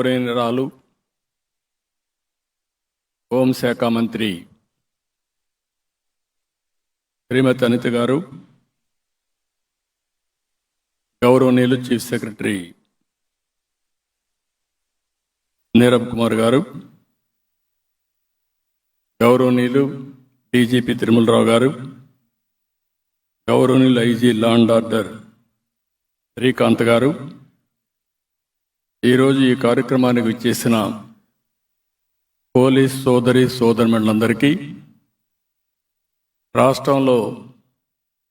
గౌరవనీయురాలు హోంశాఖ మంత్రి శ్రీమతి అనిత గారు, గౌరవనీయులు చీఫ్ సెక్రటరీ నీరబ్ కుమార్ గారు, గౌరవనీయులు డీజీపీ తిరుమలరావు గారు, గౌరవనీయులు IG law and order Srikanth గారు, ఈరోజు ఈ కార్యక్రమానికి విచ్చేసిన పోలీస్ సోదరిమణులందరికీ, రాష్ట్రంలో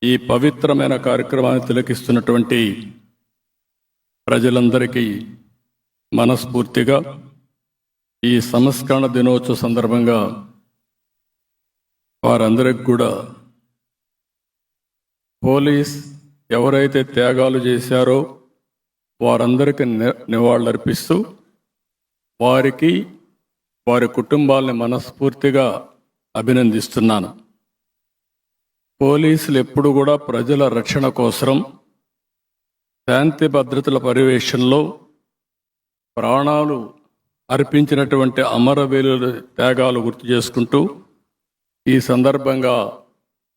ఈ పవిత్రమైన కార్యక్రమాన్ని తిలకిస్తున్నటువంటి ప్రజలందరికీ మనస్ఫూర్తిగా ఈ సంస్కరణ దినోత్సవ సందర్భంగా వారందరికి కూడా పోలీస్ ఎవరైతే త్యాగాలు చేశారో వారందరికీ నివాళులర్పిస్తూ వారికి వారి కుటుంబాలని మనస్ఫూర్తిగా అభినందిస్తున్నాను. పోలీసులు ఎప్పుడు కూడా ప్రజల రక్షణ కోసం, శాంతి భద్రతల పర్యవేక్షణలో ప్రాణాలు అర్పించినటువంటి అమరవీరుల త్యాగాలు గుర్తు చేసుకుంటూ, ఈ సందర్భంగా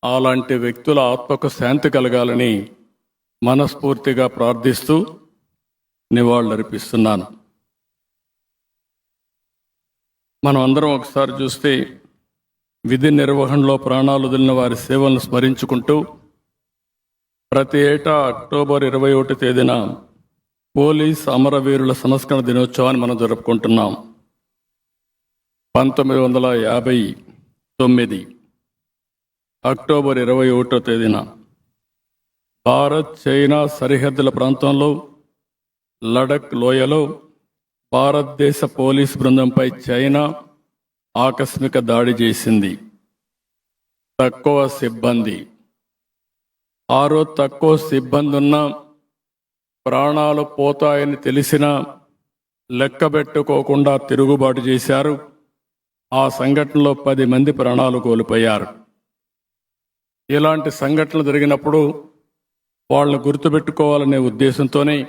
అలాంటి వ్యక్తుల ఆత్మకు శాంతి కలగాలని మనస్ఫూర్తిగా ప్రార్థిస్తూ నివాళులర్పిస్తున్నాను. మనం అందరం ఒకసారి చూస్తే విధి నిర్వహణలో ప్రాణాలు వదిలిన వారి సేవలను స్మరించుకుంటూ ప్రతి ఏటా అక్టోబర్ 21 తేదీన పోలీస్ అమరవీరుల సంస్కరణ దినోత్సవాన్ని మనం జరుపుకుంటున్నాం. 1959 అక్టోబర్ 21 తేదీన భారత్ చైనా సరిహద్దుల ప్రాంతంలో లడక్ లోయలో భారతదేశ పోలీసు బృందంపై చైనా ఆకస్మిక దాడి చేసింది. తక్కువ సిబ్బంది ఉన్న ప్రాణాలు పోతాయని తెలిసినా లెక్కబెట్టుకోకుండా తిరుగుబాటు చేశారు. ఆ సంఘటనలో 10 మంది ప్రాణాలు కోల్పోయారు. ఇలాంటి సంఘటనలు జరిగినప్పుడు వాళ్ళని గుర్తుపెట్టుకోవాలనే ఉద్దేశంతోనే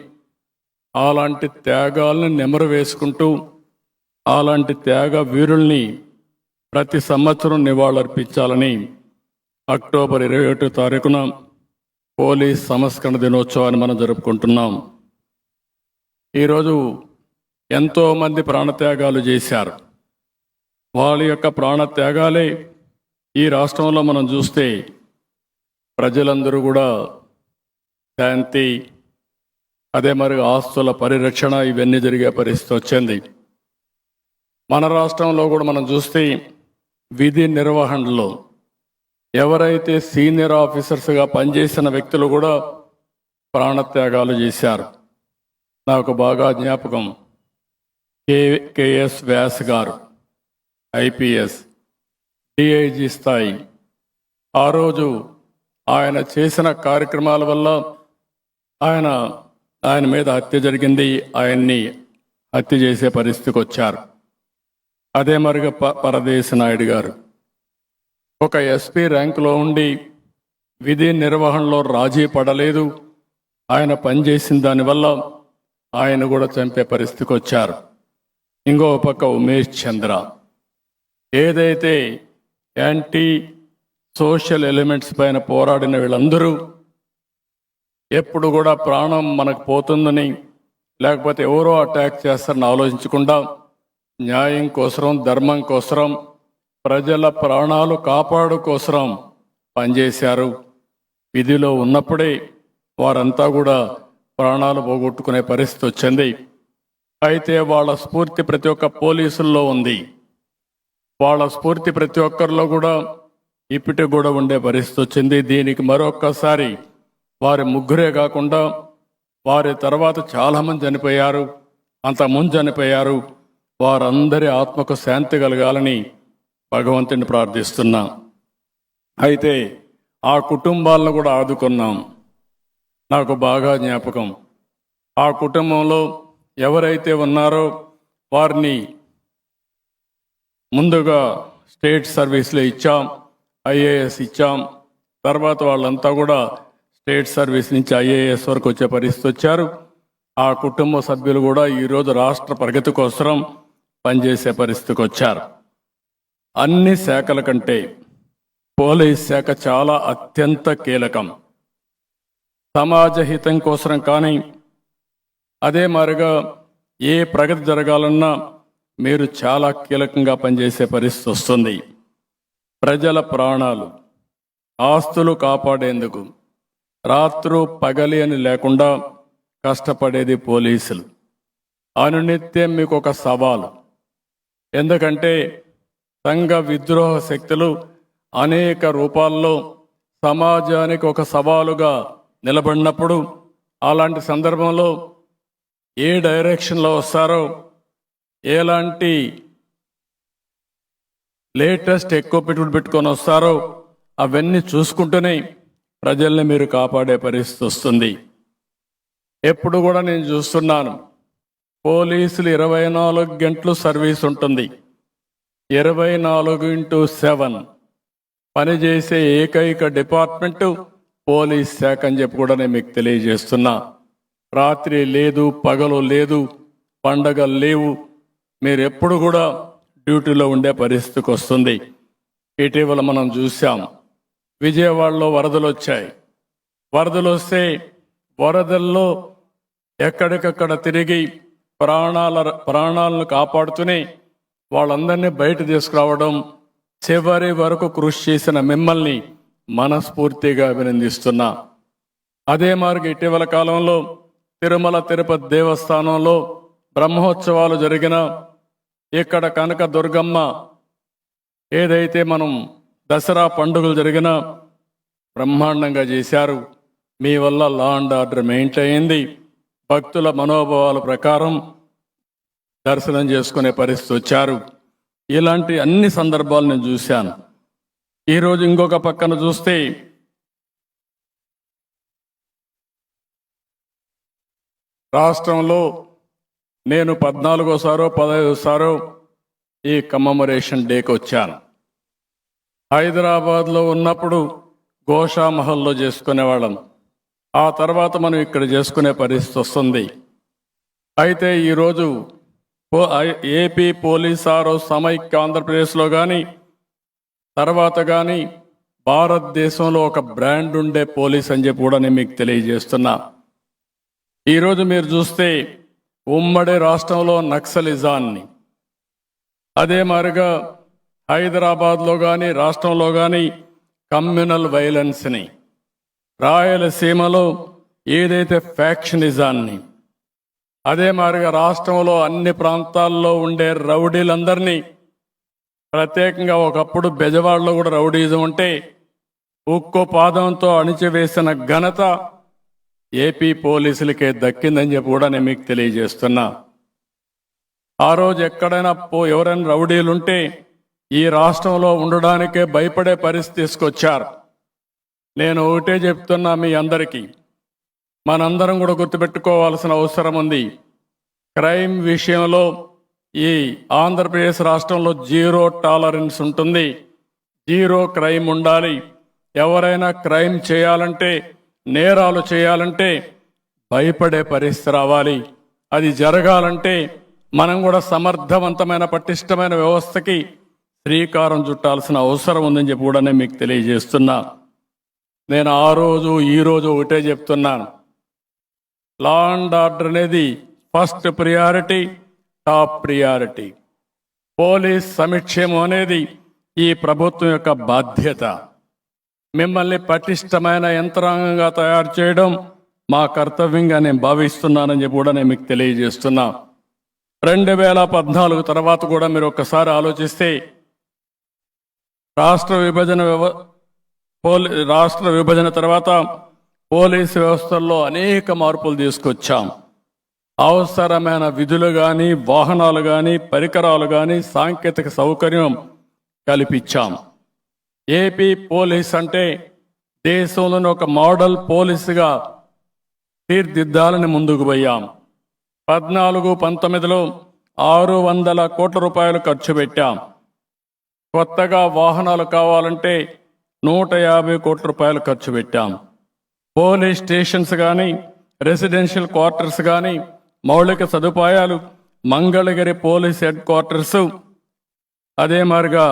అలాంటి త్యాగాలను నెమరు వేసుకుంటూ అలాంటి త్యాగ వీరుల్ని ప్రతి సంవత్సరం నివాళులర్పించాలని అక్టోబర్ 21 తారీఖున పోలీస్ సంస్కరణ దినోత్సవాన్ని మనం జరుపుకుంటున్నాం. ఈరోజు ఎంతోమంది ప్రాణత్యాగాలు చేశారు. వాళ్ళ యొక్క ప్రాణత్యాగాలే ఈ రాష్ట్రంలో మనం చూస్తే ప్రజలందరూ కూడా శాంతి, అదే మరి ఆస్తుల పరిరక్షణ ఇవన్నీ జరిగే పరిస్థితి వచ్చింది. మన రాష్ట్రంలో కూడా మనం చూస్తే విధి నిర్వహణలో ఎవరైతే సీనియర్ ఆఫీసర్స్గా పనిచేసిన వ్యక్తులు కూడా ప్రాణత్యాగాలు చేశారు. నాకు బాగా జ్ఞాపకం, కేఎస్ వ్యాస్ గారు, ఐపీఎస్ డిఐజీ స్థాయి. ఆ రోజు ఆయన చేసిన కార్యక్రమాల వల్ల ఆయన మీద హత్య జరిగింది. ఆయన్ని హత్య చేసే పరిస్థితికి వచ్చారు. అదే మరిగా పరదేశి నాయుడు గారు ఒక ఎస్పీ ర్యాంకులో ఉండి విధి నిర్వహణలో రాజీ పడలేదు. ఆయన పనిచేసిన దానివల్ల ఆయన కూడా చంపే పరిస్థితికి వచ్చారు. ఇంకో పక్క ఉమేష్ చంద్ర, ఏదైతే యాంటీ సోషల్ ఎలిమెంట్స్ పైన పోరాడిన వీళ్ళందరూ ఎప్పుడు కూడా ప్రాణం మనకు పోతుందని, లేకపోతే ఎవరో అటాక్ చేస్తారని ఆలోచించకుండా న్యాయం కోసం, ధర్మం కోసం, ప్రజల ప్రాణాలు కాపాడు కోసం పనిచేశారు. విధిలో ఉన్నప్పుడే వారంతా కూడా ప్రాణాలు పోగొట్టుకునే పరిస్థితి వచ్చింది. అయితే వాళ్ళ స్ఫూర్తి ప్రతి ఒక్క పోలీసుల్లో ఉంది. వాళ్ళ స్ఫూర్తి ప్రతి ఒక్కరిలో కూడా ఇప్పటికి కూడా ఉండే పరిస్థితి వచ్చింది. దీనికి మరొక్కసారి వారి ముగ్గురే కాకుండా వారి తర్వాత చాలామంది చనిపోయారు, అంతకుముందు చనిపోయారు. వారందరి ఆత్మకు శాంతి కలగాలని భగవంతుని ప్రార్థిస్తున్నాం. అయితే ఆ కుటుంబాలను కూడా ఆదుకున్నాం. నాకు బాగా జ్ఞాపకం, ఆ కుటుంబంలో ఎవరైతే ఉన్నారో వారిని ముందుగా స్టేట్ సర్వీస్లో ఇచ్చాం, ఐఏఎస్ ఇచ్చాం. తర్వాత వాళ్ళంతా కూడా స్టేట్ సర్వీస్ నుంచి ఐఏఎస్ వరకు వచ్చే పరిస్థితి వచ్చారు. ఆ కుటుంబ సభ్యులు కూడా ఈరోజు రాష్ట్ర ప్రగతి కోసం పనిచేసే పరిస్థితికి వచ్చారు. అన్ని శాఖల కంటే పోలీస్ శాఖ చాలా అత్యంత కీలకం. సమాజ హితం కోసం కానీ అదే మాదిరిగా ఏ ప్రగతి జరగాలన్నా మీరు చాలా కీలకంగా పనిచేసే పరిస్థితి వస్తుంది. ప్రజల ప్రాణాలు ఆస్తులు కాపాడేందుకు రాత్రు పగలి అని లేకుండా కష్టపడేది పోలీసులు. అనునిత్యం మీకు ఒక సవాలు. ఎందుకంటే సంఘ విద్రోహ శక్తులు అనేక రూపాల్లో సమాజానికి ఒక సవాలుగా నిలబడినప్పుడు అలాంటి సందర్భంలో ఏ డైరెక్షన్లో వస్తారో, ఎలాంటి లేటెస్ట్ ఎక్విప్మెంట్ పెట్టుకొని వస్తారో అవన్నీ చూసుకుంటూనే ప్రజల్ని మీరు కాపాడే పరిస్థితి వస్తుంది. ఎప్పుడు కూడా నేను చూస్తున్నాను, పోలీసులు 24 గంటలు సర్వీస్ ఉంటుంది. 24x7 పనిచేసే ఏకైక డిపార్ట్మెంటు పోలీస్ శాఖ అని చెప్పి కూడా నేను మీకు తెలియజేస్తున్నా. రాత్రి లేదు, పగలు లేదు, పండగలు లేవు, మీరు ఎప్పుడు కూడా డ్యూటీలో ఉండే పరిస్థితికి వస్తుంది. ఇటీవల మనం చూసాం, విజయవాడలో వరదలు వచ్చాయి. వరదలు వస్తే వరదల్లో ఎక్కడికక్కడ తిరిగి ప్రాణాలను కాపాడుతూనే వాళ్ళందరినీ బయట తీసుకురావడం, చివరి వరకు కృషి చేసిన మిమ్మల్ని మనస్ఫూర్తిగా అభినందిస్తున్నా. అదే మార్గం ఇటీవల కాలంలో తిరుమల తిరుపతి దేవస్థానంలో బ్రహ్మోత్సవాలు జరిగిన, ఇక్కడ కనక దుర్గమ్మ ఏదైతే మనం దసరా పండుగలు జరిగినా బ్రహ్మాండంగా చేశారు. మీ వల్ల లా అండ్ ఆర్డర్ మెయింటైన్ అయింది. భక్తుల మనోభావాల ప్రకారం దర్శనం చేసుకునే పరిస్థితి వచ్చారు. ఇలాంటి అన్ని సందర్భాలు నేను చూశాను. ఈరోజు ఇంకొక పక్కన చూస్తే రాష్ట్రంలో నేను 14సారో 15సారో ఈ కమ్మమరేషన్ డేకి వచ్చాను. హైదరాబాద్లో ఉన్నప్పుడు గోషామహల్లో చేసుకునేవాళ్ళం. ఆ తర్వాత మనం ఇక్కడ చేసుకునే పరిస్థితి వస్తుంది. అయితే ఈరోజు ఏపీ పోలీస్ సమైక్య ఆంధ్రప్రదేశ్లో కానీ తర్వాత కానీ భారతదేశంలో ఒక బ్రాండ్ ఉండే పోలీస్ అని చెప్పి కూడా నేను మీకు తెలియజేస్తున్నా. ఈరోజు మీరు చూస్తే ఉమ్మడి రాష్ట్రంలో నక్సలిజాన్ని, అదే మాదిరిగా హైదరాబాద్లో కానీ రాష్ట్రంలో కానీ కమ్యూనల్ వైలెన్స్ని, రాయలసీమలో ఏదైతే ఫ్యాక్షనిజాన్ని, అదే మాదిరిగా రాష్ట్రంలో అన్ని ప్రాంతాల్లో ఉండే రౌడీలందరినీ, ప్రత్యేకంగా ఒకప్పుడు బెజవాడలో కూడా రౌడీజం ఉంటే ఉక్కు పాదంతో అణిచివేసిన ఘనత ఏపీ పోలీసులకే దక్కిందని చెప్పి కూడా నేను మీకు తెలియజేస్తున్నా. ఆ రోజు ఎక్కడైనా ఎవరైనా రౌడీలుంటే ఈ రాష్ట్రంలో ఉండడానికే భయపడే పరిస్థితి తీసుకొచ్చారు. నేను ఒకటే చెప్తున్నా మీ అందరికీ, మనందరం కూడా గుర్తుపెట్టుకోవాల్సిన అవసరం ఉంది. క్రైమ్ విషయంలో ఈ ఆంధ్రప్రదేశ్ రాష్ట్రంలో 0 టాలరెన్స్ ఉంటుంది. 0 క్రైమ్ ఉండాలి. ఎవరైనా క్రైమ్ చేయాలంటే, నేరాలు చేయాలంటే భయపడే పరిస్థితి రావాలి. అది జరగాలంటే మనం కూడా సమర్థవంతమైన పటిష్టమైన వ్యవస్థకి శ్రీకారం చుట్టాల్సిన అవసరం ఉందని చెప్పి కూడా నేను మీకు తెలియజేస్తున్నా. నేను ఆ రోజు ఈ రోజు ఒకటే చెప్తున్నాను, లా అండ్ ఆర్డర్ అనేది first priority, top priority. Police సంక్షేమం అనేది ఈ ప్రభుత్వం యొక్క బాధ్యత. మిమ్మల్ని పటిష్టమైన యంత్రాంగంగా తయారు చేయడం మా కర్తవ్యంగా నేను భావిస్తున్నానని చెప్పి కూడా నేను మీకు తెలియజేస్తున్నా. 2014 తర్వాత కూడా మీరు ఒక్కసారి ఆలోచిస్తే రాష్ట్ర విభజన తర్వాత పోలీసు వ్యవస్థల్లో అనేక మార్పులు తీసుకొచ్చాం. అవసరమైన విధులు కానీ, వాహనాలు కానీ, పరికరాలు కానీ, సాంకేతిక సౌకర్యం కల్పించాం. ఏపీ పోలీస్ అంటే దేశంలోని ఒక మోడల్ పోలీసుగా తీర్చిదిద్దాలని ముందుకు పోయాం. 14-19లో 600 కోట్ల రూపాయలు ఖర్చు పెట్టాం. కొత్తగా వాహనాలు కావాలంటే 150 కోట్ల రూపాయలు ఖర్చు పెట్టాం. పోలీస్ స్టేషన్స్ కానీ, రెసిడెన్షియల్ క్వార్టర్స్ కానీ, మౌలిక సదుపాయాలు, మంగళగిరి పోలీస్ హెడ్ క్వార్టర్స్, అదే మాదిరిగా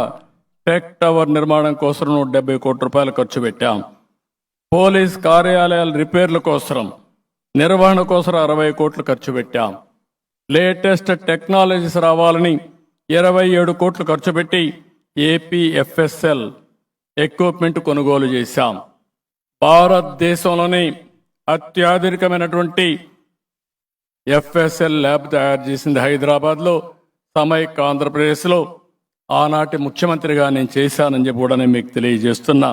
టెక్ టవర్ నిర్మాణం కోసం 170 కోట్ల రూపాయలు ఖర్చు పెట్టాం. పోలీస్ కార్యాలయాల రిపేర్ల కోసం, నిర్వహణ కోసం 60 కోట్లు ఖర్చు పెట్టాం. లేటెస్ట్ టెక్నాలజీస్ రావాలని 27 కోట్లు ఖర్చు పెట్టి ఏపీఎఫ్ఎస్ఎల్ ఎక్విప్మెంట్ కొనుగోలు చేశాం. భారతదేశంలోని అత్యాధునికమైనటువంటి ఎఫ్ఎస్ఎల్ ల్యాబ్ తయారు చేసింది హైదరాబాద్లో, సమైక్య ఆంధ్రప్రదేశ్లో. ఆనాటి ముఖ్యమంత్రిగా నేను చేశానని చెప్పి కూడా నేను మీకు తెలియజేస్తున్నా.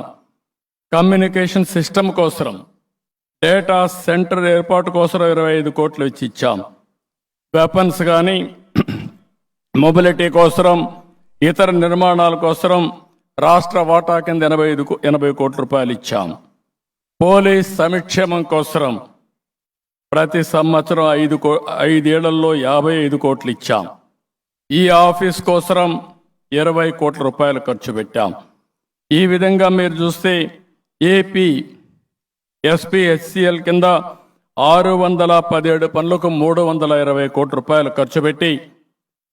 కమ్యూనికేషన్ సిస్టమ్ కోసం, డేటా సెంటర్ ఏర్పాటు కోసం 25 కోట్లు ఇచ్చాం. వెపన్స్ కానీ, మొబిలిటీ కోసం, ఇతర నిర్మాణాల కోసం రాష్ట్ర వాటా కింద 80 కోట్ల రూపాయలు ఇచ్చాం. పోలీస్ సంక్షేమం కోసం ప్రతి సంవత్సరం 5 ఏళ్లలో 55 కోట్లు ఇచ్చాం. ఈ ఆఫీస్ కోసం 20 కోట్ల రూపాయలు ఖర్చు పెట్టాం. ఈ విధంగా మీరు చూస్తే ఏపీ ఎస్పీహెచ్సిఎల్ కింద 617 పనులకు 320 కోట్ల రూపాయలు ఖర్చు పెట్టి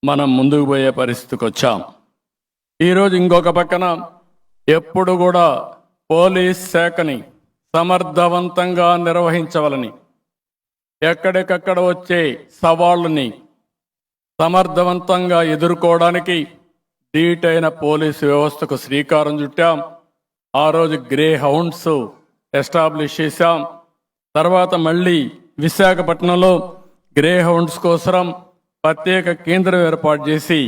మనం ముందుకు పోయే పరిస్థితికి వచ్చాం. ఈరోజు ఇంకొక పక్కన ఎప్పుడు కూడా పోలీస్ శాఖని సమర్థవంతంగా నిర్వహించవాలని, ఎక్కడికక్కడ వచ్చే సవాళ్ళని సమర్థవంతంగా ఎదుర్కోవడానికి ధీటైన పోలీసు వ్యవస్థకు శ్రీకారం చుట్టాం. ఆ రోజు గ్రే హౌండ్స్ ఎస్టాబ్లిష్ చేశాం. తర్వాత మళ్ళీ విశాఖపట్నంలో గ్రే హౌండ్స్ కోసం ప్రత్యేక కేంద్రం ఏర్పాటు చేసి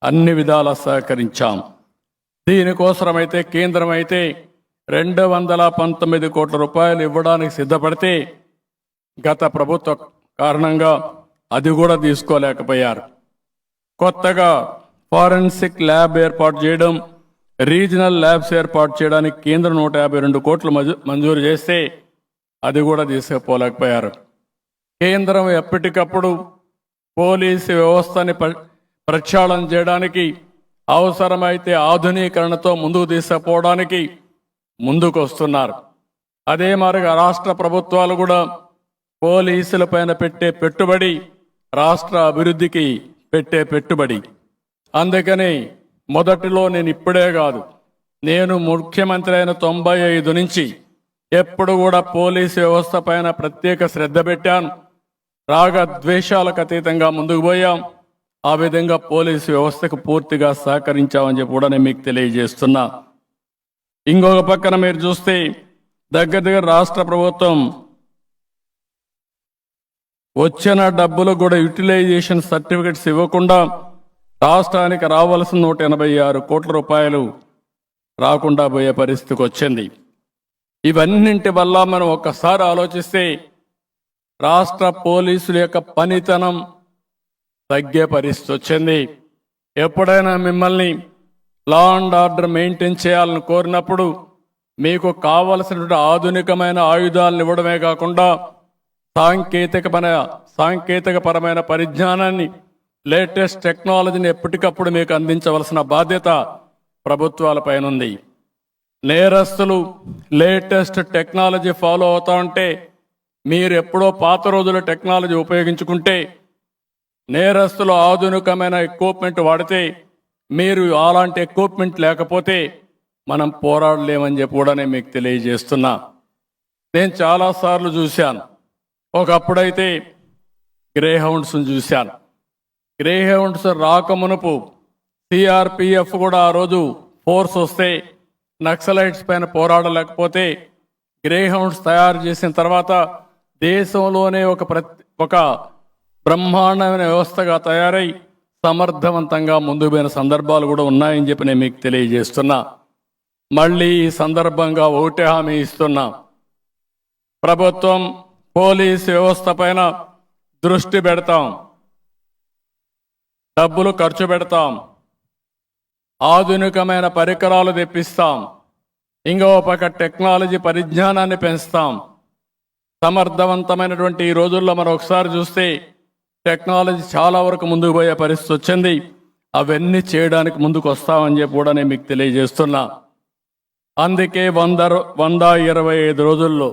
అన్ని విధాలా సహకరించాం. దీనికోసమైతే కేంద్రం అయితే 219 కోట్ల రూపాయలు ఇవ్వడానికి సిద్ధపడితే గత ప్రభుత్వ కారణంగా అది కూడా తీసుకోలేకపోయారు. కొత్తగా ఫారెన్సిక్ ల్యాబ్ ఏర్పాటు చేయడం, రీజనల్ ల్యాబ్స్ ఏర్పాటు చేయడానికి కేంద్రం 152 కోట్లు మంజూరు చేస్తే అది కూడా తీసుకుపోలేకపోయారు. కేంద్రం ఎప్పటికప్పుడు పోలీసు వ్యవస్థని ప్రక్షాళన చేయడానికి, అవసరమైతే ఆధునీకరణతో ముందుకు తీసుకుపోవడానికి ముందుకు వస్తున్నారు. అదే మాదిరిగా రాష్ట్ర ప్రభుత్వాలు కూడా పోలీసుల పైన పెట్టే పెట్టుబడి రాష్ట్ర అభివృద్ధికి పెట్టే పెట్టుబడి. అందుకని మొదటిలో నేను ఇప్పుడే కాదు, నేను ముఖ్యమంత్రి అయిన 95 నుంచి ఎప్పుడు కూడా పోలీసు వ్యవస్థ పైన ప్రత్యేక శ్రద్ధ పెట్టాను. రాగ ద్వేషాలకు అతీతంగా ముందుకు పోయాం. ఆ విధంగా పోలీసు వ్యవస్థకు పూర్తిగా సహకరించామని చెప్పి కూడా నేను మీకు తెలియజేస్తున్నా. ఇంకొక పక్కన మీరు చూస్తే దగ్గర రాష్ట్ర ప్రభుత్వం వచ్చిన డబ్బులు కూడా యూటిలైజేషన్ సర్టిఫికెట్స్ ఇవ్వకుండా రాష్ట్రానికి రావాల్సిన 186 కోట్ల రూపాయలు రాకుండా పోయే పరిస్థితికి వచ్చింది. ఇవన్నింటి వల్ల మనం ఒక్కసారి ఆలోచిస్తే రాష్ట్ర పోలీసుల యొక్క పనితనం తగ్గే పరిస్థితి వచ్చింది. ఎప్పుడైనా మిమ్మల్ని లా అండ్ ఆర్డర్ మెయింటైన్ చేయాలని కోరినప్పుడు మీకు కావలసినటువంటి ఆధునికమైన ఆయుధాలను ఇవ్వడమే కాకుండా సాంకేతికపరమైన పరిజ్ఞానాన్ని, లేటెస్ట్ టెక్నాలజీని ఎప్పటికప్పుడు మీకు అందించవలసిన బాధ్యత ప్రభుత్వాలపైన ఉంది. నేరస్తులు లేటెస్ట్ టెక్నాలజీ ఫాలో అవుతా ఉంటే, మీరు ఎప్పుడో పాత రోజుల టెక్నాలజీ ఉపయోగించుకుంటే, నేరస్తులు ఆధునికమైన ఎక్విప్మెంట్ వాడితే, మీరు అలాంటి ఎక్విప్మెంట్ లేకపోతే మనం పోరాడలేమని చెప్పి కూడా నేను మీకు తెలియజేస్తున్నా. నేను చాలాసార్లు చూశాను. ఒకప్పుడైతే గ్రే హౌండ్స్ని చూశాను. గ్రే హౌండ్స్ రాకమునుపు సిఆర్పిఎఫ్ కూడా ఆ రోజు ఫోర్స్ వస్తే నక్సలైట్స్ పైన పోరాడలేకపోతే గ్రే హౌండ్స్ తయారు చేసిన తర్వాత దేశంలోనే ఒక బ్రహ్మాండమైన వ్యవస్థగా తయారై సమర్థవంతంగా ముందుకు పోయిన సందర్భాలు కూడా ఉన్నాయని చెప్పి నేను మీకు తెలియజేస్తున్నా. మళ్ళీ ఈ సందర్భంగా ఒకటే హామీ ఇస్తున్నా. ప్రభుత్వం పోలీసు వ్యవస్థ పైన దృష్టి పెడతాం, డబ్బులు ఖర్చు పెడతాం, ఆధునికమైన పరికరాలు తెప్పిస్తాం, ఇంకో పక్క టెక్నాలజీ పరిజ్ఞానాన్ని పెంచుతాం. సమర్థవంతమైనటువంటి ఈ రోజుల్లో మనం ఒకసారి చూస్తే టెక్నాలజీ చాలా వరకు ముందుకు పోయే పరిస్థితి వచ్చింది. అవన్నీ చేయడానికి ముందుకు వస్తామని చెప్పి కూడా నేను మీకు తెలియజేస్తున్నా. అందుకే 125 రోజుల్లో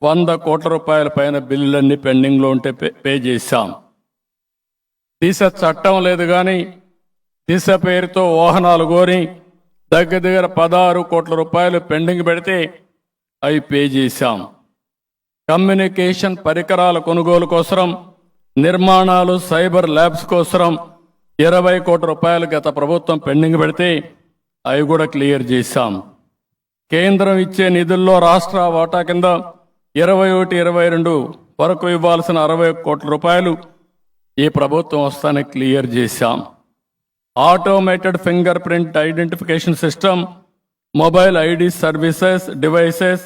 100 కోట్ల రూపాయల పైన బిల్లులన్నీ పెండింగ్లో ఉంటే పే చేశాం. దిశ చట్టం లేదు కానీ దిశ పేరుతో వాహనాలు కోరి దగ్గర 16 కోట్ల రూపాయలు పెండింగ్ పెడితే అవి పే చేశాం. కమ్యూనికేషన్ పరికరాల కొనుగోలు కోసం, నిర్మాణాలు, సైబర్ ల్యాబ్స్ కోసం 20 కోట్ల రూపాయలు గత ప్రభుత్వం పెండింగ్ పెడితే అవి కూడా క్లియర్ చేశాం. కేంద్రం ఇచ్చే నిధుల్లో రాష్ట్ర వాటా కింద 21, 22 వరకు ఇవ్వాల్సిన 60 కోట్ల రూపాయలు ఈ ప్రభుత్వం వస్తానే క్లియర్ చేశాం. Automated fingerprint identification system, mobile ID services, devices,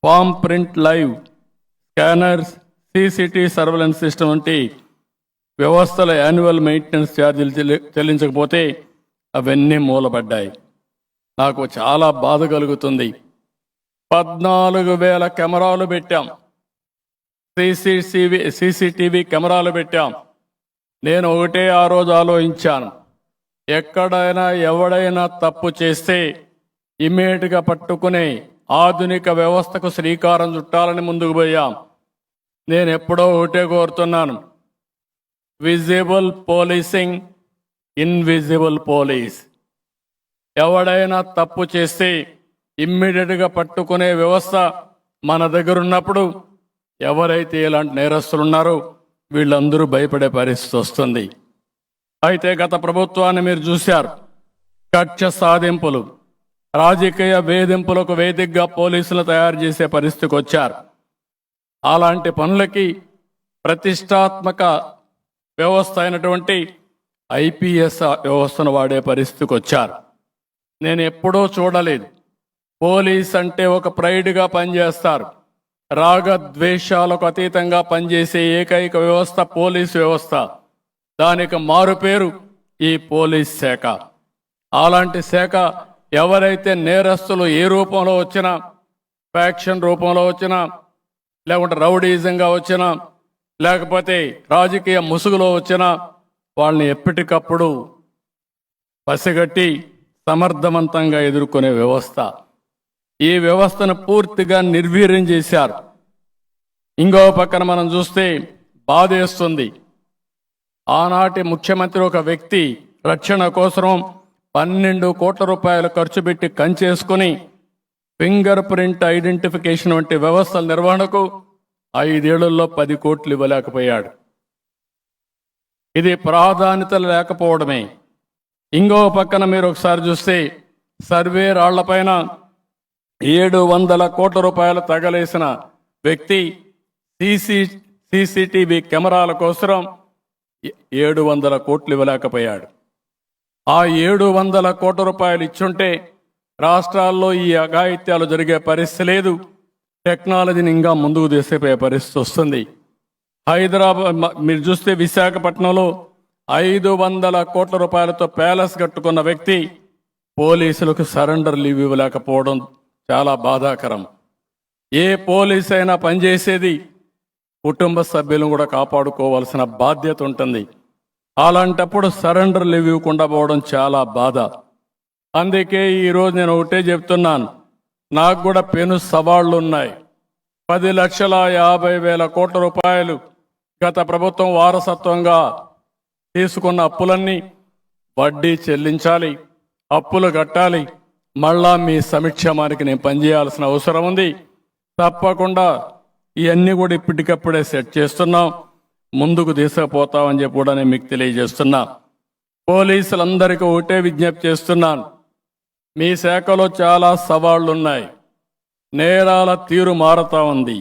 palm print live, scanners, CCTV surveillance system వంటి వ్యవస్థల యాన్యువల్ మెయింటెనెన్స్ ఛార్జీలు చెల్లించకపోతే అవన్నీ మూలపడ్డాయి. నాకు చాలా బాధ కలుగుతుంది. 14,000 కెమెరాలు పెట్టాం, సీసీటీవీ కెమెరాలు పెట్టాం. నేను ఒకటే ఆ రోజు ఆలోచించాను, ఎక్కడైనా ఎవడైనా తప్పు చేస్తే ఇమ్మీడియట్గా పట్టుకునే ఆధునిక వ్యవస్థకు శ్రీకారం చుట్టాలని ముందుకు పోయాం. నేను ఎప్పుడో ఒకటే కోరుతున్నాను, విజిబుల్ పోలీసింగ్, ఇన్విజిబుల్ పోలీస్. ఎవడైనా తప్పు చేస్తే ఇమ్మీడియట్గా పట్టుకునే వ్యవస్థ మన దగ్గర ఉన్నప్పుడు ఎవరైతే ఇలాంటి నేరస్తులు ఉన్నారో వీళ్ళందరూ భయపడే పరిస్థితి వస్తుంది. అయితే గత ప్రభుత్వాన్ని మీరు చూశారు, కక్ష సాధింపులు, రాజకీయ వేధింపులకు వేదికగా పోలీసులు తయారు చేసే పరిస్థితికి వచ్చారు. అలాంటి పనులకి ప్రతిష్టాత్మక వ్యవస్థ అయినటువంటి ఐపీఎస్ వ్యవస్థను వాడే పరిస్థితికి వచ్చారు. నేను ఎప్పుడూ చూడలేదు. పోలీస్ అంటే ఒక ప్రైడ్గా పనిచేస్తారు. రాగద్వేషాలకు అతీతంగా పనిచేసే ఏకైక వ్యవస్థ పోలీసు వ్యవస్థ. దానికి మారు పేరు ఈ పోలీస్ శాఖ. అలాంటి శాఖ ఎవరైతే నేరస్తులు ఏ రూపంలో వచ్చినా, ఫ్యాక్షన్ రూపంలో వచ్చినా, లేకుంటే రౌడీజంగా వచ్చినా, లేకపోతే రాజకీయ ముసుగులో వచ్చినా వాళ్ళని ఎప్పటికప్పుడు పసిగట్టి సమర్థవంతంగా ఎదుర్కొనే వ్యవస్థ. ఈ వ్యవస్థను పూర్తిగా నిర్వీర్యం చేశారు. ఇంకో పక్కన మనం చూస్తే బాధేస్తుంది. ఆనాటి ముఖ్యమంత్రి ఒక వ్యక్తి రక్షణ కోసం 12 కోట్ల రూపాయలు ఖర్చు పెట్టి కంచేసుకుని ఫింగర్ ప్రింట్ ఐడెంటిఫికేషన్ వంటి వ్యవస్థల నిర్వహణకు 5 ఏళ్లలో 10 కోట్లు ఇవ్వలేకపోయాడు. ఇది ప్రాధాన్యత లేకపోవడమే. ఇంకో పక్కన మీరు ఒకసారి చూస్తే సర్వే రాళ్లపైన 700 కోట్ల రూపాయలు తగలేసిన వ్యక్తి సీసీటీవీ కెమెరాల కోసం 700 కోట్లు ఇవ్వలేకపోయాడు. ఆ 700 కోట్ల రూపాయలు ఇచ్చుంటే రాష్ట్రాల్లో ఈ అఘాయిత్యాలు జరిగే పరిస్థితి లేదు. టెక్నాలజీని ఇంకా ముందుకు తీసుకుపోయే పరిస్థితి వస్తుంది. హైదరాబాద్ మీరు చూస్తే విశాఖపట్నంలో 500 కోట్ల రూపాయలతో ప్యాలెస్ కట్టుకున్న వ్యక్తి పోలీసులకు సరెండర్ లీవ్ ఇవ్వలేకపోవడం చాలా బాధాకరం. ఏ పోలీస్ అయినా పనిచేసేది కుటుంబ సభ్యులను కూడా కాపాడుకోవాల్సిన బాధ్యత ఉంటుంది. అలాంటప్పుడు సరెండర్ లీవ్ ఇవ్వకుండా పోవడం చాలా బాధ. అందుకే ఈరోజు నేను ఒకటే చెప్తున్నాను, నాకు కూడా పెను సవాళ్లు ఉన్నాయి. 10,50,000 కోట్ల రూపాయలు గత ప్రభుత్వం వారసత్వంగా తీసుకున్న అప్పులన్నీ వడ్డీ చెల్లించాలి, అప్పులు కట్టాలి. మళ్ళా మీ సంక్షేమానికి నేను పనిచేయాల్సిన అవసరం ఉంది. తప్పకుండా ఇవన్నీ కూడా ఇప్పటికప్పుడే సెట్ చేస్తున్నాం, ముందుకు తీసుకుపోతామని చెప్పి కూడా నేను మీకు తెలియజేస్తున్నా. పోలీసులందరికీ ఒకటే విజ్ఞప్తి చేస్తున్నాను, మీ శాఖలో చాలా సవాళ్లు ఉన్నాయి. నేరాల తీరు మారుతా ఉంది.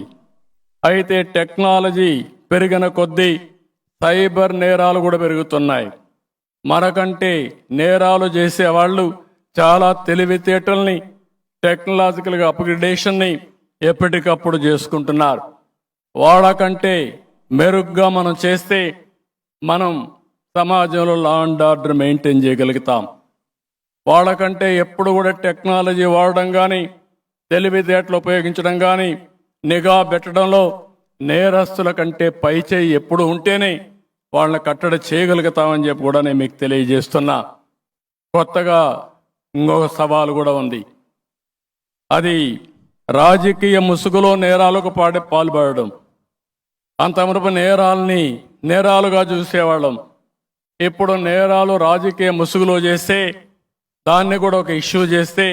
అయితే టెక్నాలజీ పెరిగిన కొద్దీ సైబర్ నేరాలు కూడా పెరుగుతున్నాయి. మనకంటే నేరాలు చేసేవాళ్ళు చాలా తెలివితేటల్ని, టెక్నాలజికల్గా అప్గ్రేడేషన్ని ఎప్పటికప్పుడు చేసుకుంటున్నారు. వాళ్ళకంటే మెరుగ్గా మనం చేస్తే మనం సమాజంలో లా అండ్ ఆర్డర్ మెయింటైన్ చేయగలుగుతాం. వాళ్ళకంటే ఎప్పుడు కూడా టెక్నాలజీ వాడడం కానీ, తెలివితేటలు ఉపయోగించడం కానీ, నిఘా పెట్టడంలో నేరస్తుల కంటే పైచేయి ఎప్పుడు ఉంటేనే వాళ్ళని కట్టడి చేయగలుగుతామని చెప్పి కూడా నేను మీకు తెలియజేస్తున్నా. కొత్తగా ఇంకొక సవాలు కూడా ఉంది. అది రాజకీయ ముసుగులో నేరాలకు పాల్పడడం. అంతమునుపు నేరాల్ని నేరాలుగా చూసేవాళ్ళం. ఇప్పుడు నేరాలు రాజకీయ ముసుగులో చేస్తే దాన్ని కూడా ఒక ఇష్యూ చేస్తే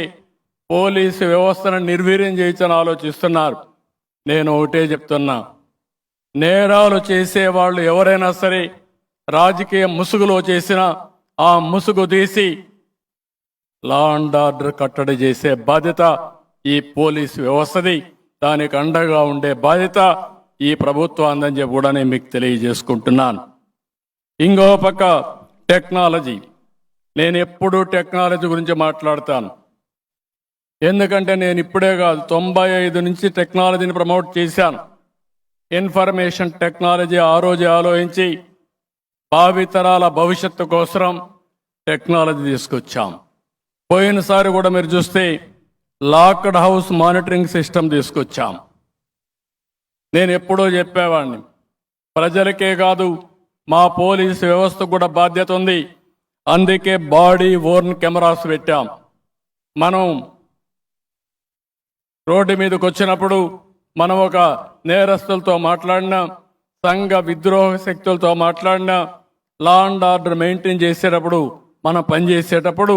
పోలీసు వ్యవస్థను నిర్వీర్యం చేయొచ్చని ఆలోచిస్తున్నారు. నేను ఒకటే చెప్తున్నా, నేరాలు చేసేవాళ్ళు ఎవరైనా సరే రాజకీయ ముసుగులో చేసిన ఆ ముసుగు తీసి లా అండ్ ఆర్డర్ కట్టడి చేసే బాధ్యత ఈ పోలీసు వ్యవస్థది. దానికి అండగా ఉండే బాధ్యత ఈ ప్రభుత్వాన్ని చెప్పి కూడా నేను మీకు తెలియజేసుకుంటున్నాను. ఇంకో పక్క టెక్నాలజీ. నేను ఎప్పుడూ టెక్నాలజీ గురించి మాట్లాడతాను. ఎందుకంటే నేను ఇప్పుడే కాదు 95 నుంచి టెక్నాలజీని ప్రమోట్ చేశాను. ఇన్ఫర్మేషన్ టెక్నాలజీ ఆ రోజు ఆలోచించి భావితరాల భవిష్యత్తు కోసం టెక్నాలజీ తీసుకొచ్చాం. పోయినసారి కూడా మీరు చూస్తే లాక్డ్ హౌస్ మానిటరింగ్ సిస్టమ్ తీసుకొచ్చాం. నేను ఎప్పుడో చెప్పేవాడిని, ప్రజలకే కాదు మా పోలీసు వ్యవస్థకు కూడా బాధ్యత ఉంది. అందుకే బాడీ ఓర్న్ కెమెరాస్ పెట్టాం. మనం రోడ్డు మీదకి వచ్చినప్పుడు మనం ఒక నేరస్తులతో మాట్లాడినా, సంఘ విద్రోహ శక్తులతో మాట్లాడినా, లా అండ్ ఆర్డర్ మెయింటైన్ చేసేటప్పుడు మనం పనిచేసేటప్పుడు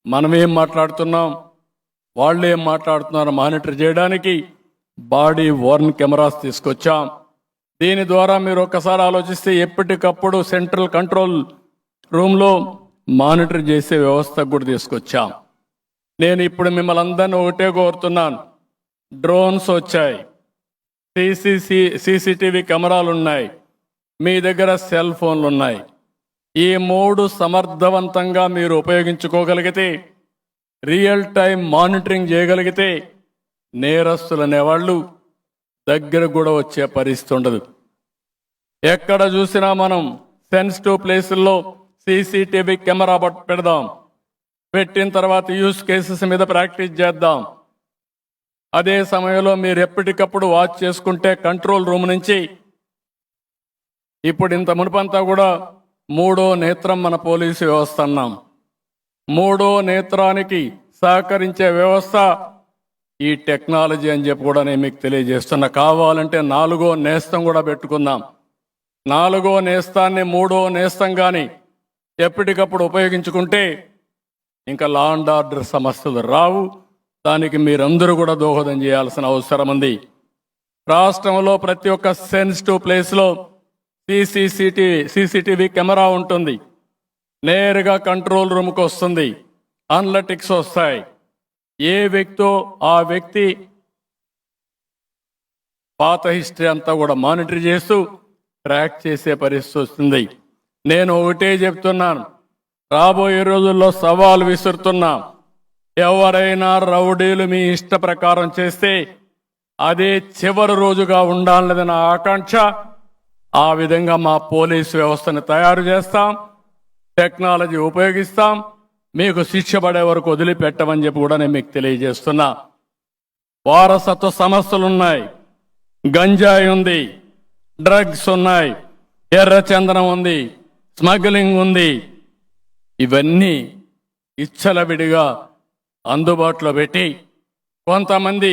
మనం ఏం మాట్లాడుతున్నాం, వాళ్ళు ఏం మాట్లాడుతున్నారో మానిటర్ చేయడానికి బాడీ ఓర్న్ కెమెరాస్ తీసుకొచ్చాం. దీని ద్వారా మీరు ఒక్కసారి ఆలోచిస్తే ఎప్పటికప్పుడు సెంట్రల్ కంట్రోల్ రూమ్లో మానిటర్ చేసే వ్యవస్థ కూడా తీసుకొచ్చాం. నేను ఇప్పుడు మిమ్మల్ని అందరినీ ఒకటే కోరుతున్నాను, డ్రోన్స్ వచ్చాయి, సీసీటీవీ కెమెరాలు ఉన్నాయి, మీ దగ్గర సెల్ ఫోన్లు ఉన్నాయి. ఈ 3 సమర్థవంతంగా మీరు ఉపయోగించుకోగలిగితే, రియల్ టైం మానిటరింగ్ చేయగలిగితే నేరస్తులు అనేవాళ్ళు దగ్గర కూడా వచ్చే పరిస్థితి ఉండదు. ఎక్కడ చూసినా మనం సెన్సిటివ్ ప్లేసుల్లో సీసీటీవీ కెమెరా పెడదాం. పెట్టిన తర్వాత యూస్ కేసెస్ మీద ప్రాక్టీస్ చేద్దాం. అదే సమయంలో మీరు ఎప్పటికప్పుడు వాచ్ చేసుకుంటే కంట్రోల్ రూమ్ నుంచి ఇప్పుడు ఇంత మునుపంతా కూడా 3వ నేత్రం మన పోలీసు వ్యవస్థ అన్నాం. 3వ నేత్రానికి సహకరించే వ్యవస్థ ఈ టెక్నాలజీ అని చెప్పి కూడా నేను మీకు తెలియజేస్తున్నా. కావాలంటే 4వ నేస్తం కూడా పెట్టుకుందాం. 4వ నేస్తాన్ని 3వ నేస్తం కానీ ఎప్పటికప్పుడు ఉపయోగించుకుంటే ఇంకా లా అండ్ ఆర్డర్ సమస్యలు రావు. దానికి మీరందరూ కూడా దోహదం చేయాల్సిన అవసరం ఉంది. రాష్ట్రంలో ప్రతి ఒక్క సెన్సిటివ్ ప్లేస్లో సీసీటీవీ కెమెరా ఉంటుంది. నేరుగా కంట్రోల్ రూమ్కి వస్తుంది, అనలిటిక్స్ వస్తాయి. ఏ వ్యక్తో ఆ వ్యక్తి పాత హిస్టరీ అంతా కూడా మానిటర్ చేస్తూ ట్రాక్ చేసే పరిస్థితి వస్తుంది. నేను ఒకటే చెప్తున్నాను, రాబోయే రోజుల్లో సవాల్ విసురుతున్నా, ఎవరైనా రౌడీలు మీ ఇష్ట ప్రకారం చేస్తే అదే చివరి రోజుగా ఉండాలన్నది నా ఆకాంక్ష. ఆ విధంగా మా పోలీసు వ్యవస్థను తయారు చేస్తాం, టెక్నాలజీ ఉపయోగిస్తాం, మీకు శిక్ష పడే వరకు వదిలిపెట్టమని చెప్పి కూడా నేను మీకు తెలియజేస్తున్నా. వారసత్వ సమస్యలున్నాయి, గంజాయి ఉంది, డ్రగ్స్ ఉన్నాయి, ఎర్రచందనం ఉంది, స్మగ్లింగ్ ఉంది. ఇవన్నీ ఇచ్చలవిడిగా అందుబాటులో పెట్టి కొంతమంది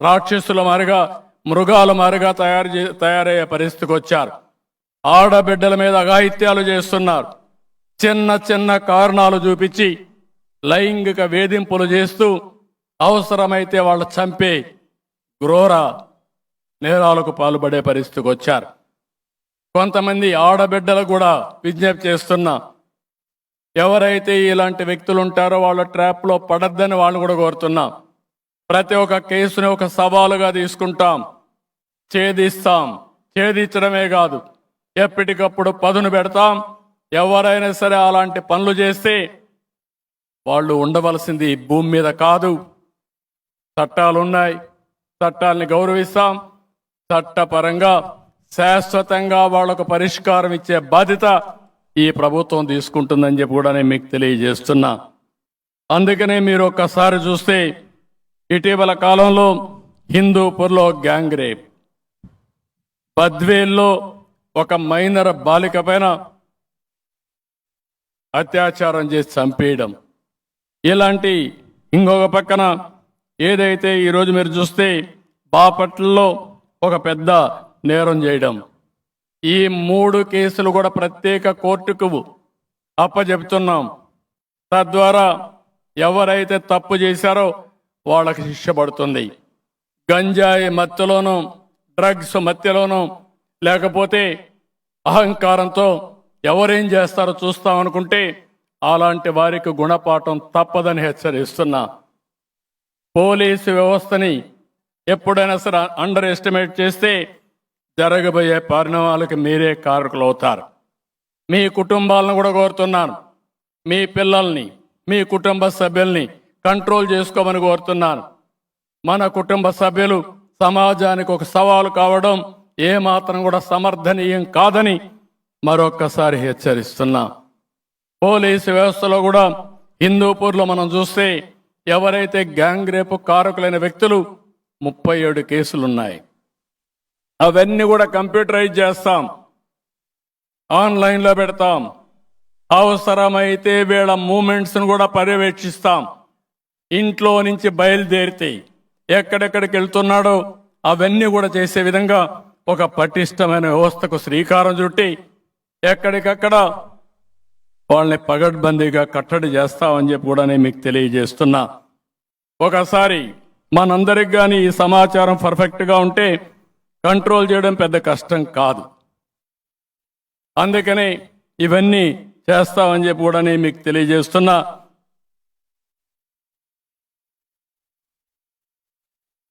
రాక్షసుల మారిగా మృగాల మారిగా తయారయ్యే పరిస్థితికి వచ్చారు. ఆడబిడ్డల మీద అఘాయిత్యాలు చేస్తున్నారు. చిన్న చిన్న కారణాలు చూపించి లైంగిక వేధింపులు చేస్తూ అవసరమైతే వాళ్ళు చంపే క్రూర నేరాలకు పాల్పడే పరిస్థితికి వచ్చారు. కొంతమంది ఆడబిడ్డలు కూడా విజ్ఞప్తి చేస్తున్నా, ఎవరైతే ఇలాంటి వ్యక్తులు ఉంటారో వాళ్ళ ట్రాప్లో పడద్దని వాళ్ళు కూడా కోరుతున్నాం. ప్రతి ఒక్క కేసుని ఒక సవాలుగా తీసుకుంటాం, ఛేదిస్తాం. ఛేదించడమే కాదు, ఎప్పటికప్పుడు పదును పెడతాం. ఎవరైనా సరే అలాంటి పనులు చేస్తే వాళ్ళు ఉండవలసింది ఈ భూమి మీద కాదు, చట్టాలున్నాయి, చట్టాలని గౌరవిస్తాం. చట్టపరంగా శాశ్వతంగా వాళ్లకు పరిష్కారం ఇచ్చే బాధ్యత ఈ ప్రభుత్వం తీసుకుంటుందని చెప్పి కూడా నేను మీకు తెలియజేస్తున్నా. అందుకనే మీరు ఒక్కసారి చూస్తే ఇటీవల కాలంలో హిందూపూర్లో గ్యాంగ్ రేప్, బద్వేల్లో ఒక మైనర్ బాలిక పైన అత్యాచారం చేసి చంపేయడం, ఇలాంటి ఇంకొక పక్కన ఏదైతే ఈరోజు మీరు చూస్తే బాపట్లలో ఒక పెద్ద నేరం చేయడం, ఈ 3 కేసులు కూడా ప్రత్యేక కోర్టుకు అప్పచెప్తున్నాం. తద్వారా ఎవరైతే తప్పు చేశారో వాళ్ళకి శిక్ష పడుతుంది. గంజాయి మత్తులోనూ, డ్రగ్స్ మత్తులోనూ, లేకపోతే అహంకారంతో ఎవరేం చేస్తారో చూస్తామనుకుంటే అలాంటి వారికి గుణపాఠం తప్పదని హెచ్చరిస్తున్నా. పోలీసు వ్యవస్థని ఎప్పుడైనా సరే అండర్ ఎస్టిమేట్ చేస్తే జరగబోయే పరిణామాలకు మీరే కారకులు అవుతారు. మీ కుటుంబాలను కూడా కోరుతున్నాను, మీ పిల్లల్ని, మీ కుటుంబ సభ్యుల్ని కంట్రోల్ చేసుకోమని కోరుతున్నాను. మన కుటుంబ సభ్యులు సమాజానికి ఒక సవాలు కావడం ఏమాత్రం కూడా సమర్థనీయం కాదని మరొక్కసారి హెచ్చరిస్తున్నా. పోలీసు వ్యవస్థలో కూడా హిందూపూర్లో మనం చూస్తే ఎవరైతే గ్యాంగ్ రేపు కారకులైన వ్యక్తులు 37 కేసులున్నాయి. అవన్నీ కూడా కంప్యూటరైజ్ చేస్తాం, ఆన్లైన్లో పెడతాం. అవసరమైతే వీళ్ళ మూమెంట్స్ను కూడా పర్యవేక్షిస్తాం. ఇంట్లో నుంచి బయలుదేరితే ఎక్కడెక్కడికి వెళ్తున్నాడో అవన్నీ కూడా చేసే విధంగా ఒక పటిష్టమైన వ్యవస్థకు శ్రీకారం చుట్టి ఎక్కడికక్కడ వాళ్ళని పగడ్బందీగా కట్టడి చేస్తామని చెప్పి కూడా నేను మీకు తెలియజేస్తున్నా. ఒకసారి మనందరికి కానీ ఈ సమాచారం పర్ఫెక్ట్గా ఉంటే కంట్రోల్ చేయడం పెద్ద కష్టం కాదు. అందుకనే ఇవన్నీ చేస్తామని చెప్పి కూడా నేను మీకు తెలియజేస్తున్నా.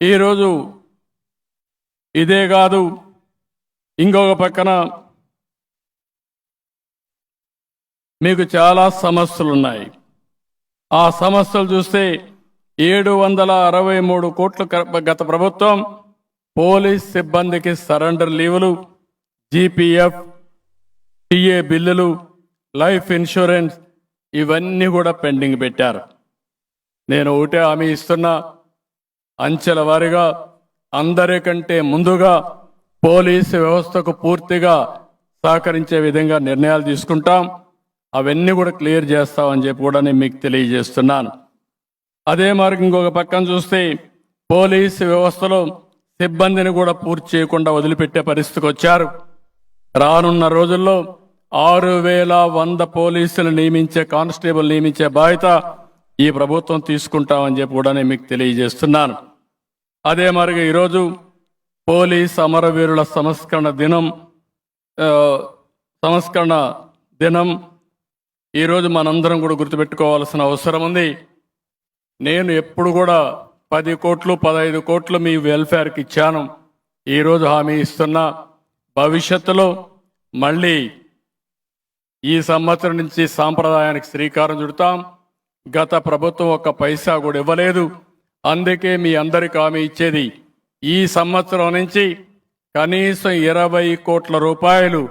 ఈరోజు ఇదే కాదు, ఇంకొక పక్కన మీకు చాలా సమస్యలు ఉన్నాయి. ఆ సమస్యలు చూస్తే 763 కోట్లు గత ప్రభుత్వం పోలీస్ సిబ్బందికి సరెండర్ లీవులు, జీపీఎఫ్, టీఏ బిల్లులు, లైఫ్ ఇన్సూరెన్స్ ఇవన్నీ కూడా పెండింగ్ పెట్టారు. నేను ఒకటే హామీ ఇస్తున్నా, అంచెల వారీగా అందరికంటే ముందుగా పోలీసు వ్యవస్థకు పూర్తిగా సహకరించే విధంగా నిర్ణయాలు తీసుకుంటాం. అవన్నీ కూడా క్లియర్ చేస్తామని చెప్పి కూడా నేను మీకు తెలియజేస్తున్నాను. అదే మార్గం ఇంకొక పక్కన చూస్తే పోలీసు వ్యవస్థలో సిబ్బందిని కూడా పూర్తి చేయకుండా వదిలిపెట్టే పరిస్థితికి వచ్చారు. రానున్న రోజుల్లో 6100 పోలీసులు నియమించే, కానిస్టేబుల్ నియమించే బాధ్యత ఈ ప్రభుత్వం తీసుకుంటామని చెప్పి కూడా నేను మీకు తెలియజేస్తున్నాను. అదే మరి ఈరోజు పోలీస్ అమరవీరుల సంస్కరణ దినం ఈరోజు మనందరం కూడా గుర్తుపెట్టుకోవాల్సిన అవసరం ఉంది. నేను ఎప్పుడు కూడా 10 కోట్లు 15 కోట్లు మీ వెల్ఫేర్కి ఇచ్చాను. ఈరోజు హామీ ఇస్తున్నా, భవిష్యత్తులో మళ్ళీ ఈ సంవత్సరం నుంచి సాంప్రదాయానికి శ్రీకారం చుడతాం. గత ప్రభుత్వం ఒక్క పైసా కూడా ఇవ్వలేదు. అందుకే మీ అందరికి హామీ ఇచ్చేది, ఈ సంవత్సరం నుంచి కనీసం 20 కోట్ల రూపాయలు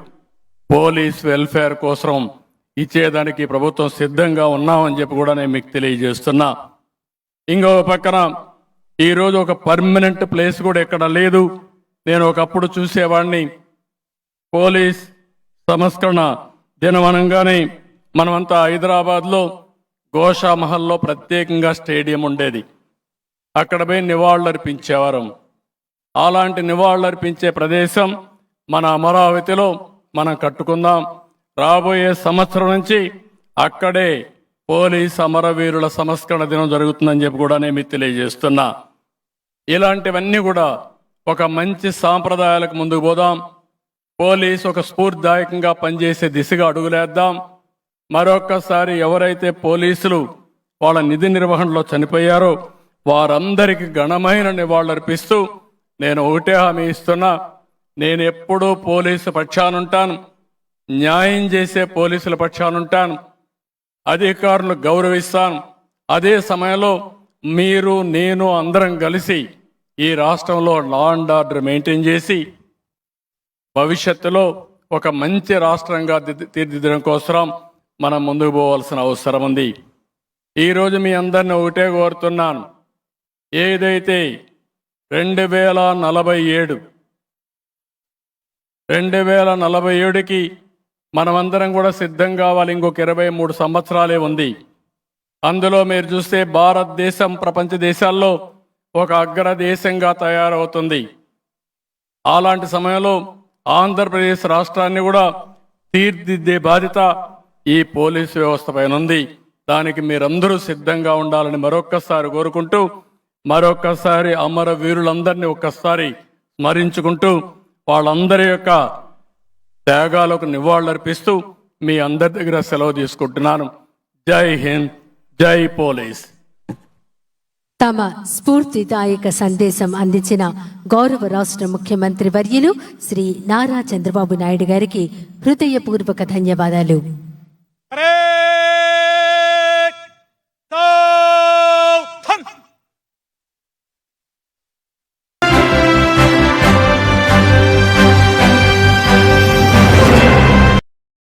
పోలీస్ వెల్ఫేర్ కోసం ఇచ్చేదానికి ప్రభుత్వం సిద్ధంగా ఉన్నామని చెప్పి కూడా నేను మీకు తెలియజేస్తున్నా. ఇంకొక పక్కన ఈరోజు ఒక పర్మనెంట్ ప్లేస్ కూడా ఎక్కడ లేదు. నేను ఒకప్పుడు చూసేవాడిని, పోలీస్ సంస్కరణ దినం అనగానే మనమంతా హైదరాబాద్లో గోషామహల్లో ప్రత్యేకంగా స్టేడియం ఉండేది, అక్కడ పోయి నివాళులర్పించేవారం. అలాంటి నివాళులర్పించే ప్రదేశం మన అమరావతిలో మనం కట్టుకుందాం. రాబోయే సంవత్సరం నుంచి అక్కడే పోలీస్ అమరవీరుల సంస్కరణ దినం జరుగుతుందని చెప్పి కూడా నేను తెలియజేస్తున్నా. ఇలాంటివన్నీ కూడా ఒక మంచి సాంప్రదాయాలకు ముందుకు పోదాం. పోలీస్ ఒక స్ఫూర్తిదాయకంగా పనిచేసే దిశగా అడుగులేద్దాం. మరొక్కసారి ఎవరైతే పోలీసులు వాళ్ళ నిధి నిర్వహణలో చనిపోయారో వారందరికీ ఘనమైన నివాళులర్పిస్తూ నేను ఒకటే హామీ ఇస్తున్నా, నేను ఎప్పుడూ పోలీసు పక్షానుంటాను, న్యాయం చేసే పోలీసుల పక్షానుంటాను, అధికారులను గౌరవిస్తాను. అదే సమయంలో మీరు నేను అందరం కలిసి ఈ రాష్ట్రంలో లా అండ్ ఆర్డర్ మెయింటైన్ చేసి భవిష్యత్తులో ఒక మంచి రాష్ట్రంగా తీర్చిదిద్దడం కోసం మనం ముందుకు పోవాల్సిన అవసరం ఉంది. ఈరోజు మీ అందరిని ఒకటే కోరుతున్నాను, ఏదైతే 2047కి మనమందరం కూడా సిద్ధం కావాలి. ఇంకొక 23 సంవత్సరాలే ఉంది. అందులో మీరు చూస్తే భారతదేశం ప్రపంచ దేశాల్లో ఒక అగ్రదేశంగా తయారవుతుంది. అలాంటి సమయంలో ఆంధ్రప్రదేశ్ రాష్ట్రాన్ని కూడా తీర్చిదిద్దే బాధ్యత ఈ పోలీసు వ్యవస్థ పైన ఉంది. దానికి మీరందరూ సిద్ధంగా ఉండాలని మరొక్కసారి కోరుకుంటూ, మరొక్కసారి అమరవీరులందరినీ ఒక్కసారి స్మరించుకుంటూ, వాళ్ళందరి యొక్క త్యాగాలకు నివాళులర్పిస్తూ మీ అందరి దగ్గర సెలవు తీసుకుంటున్నాను. జై హింద్, జై పోలీస్. తమ స్ఫూర్తిదాయక సందేశం అందించిన గౌరవ రాష్ట్ర ముఖ్యమంత్రి వర్యులు శ్రీ నారా చంద్రబాబు నాయుడు గారికి హృదయపూర్వక ధన్యవాదాలు.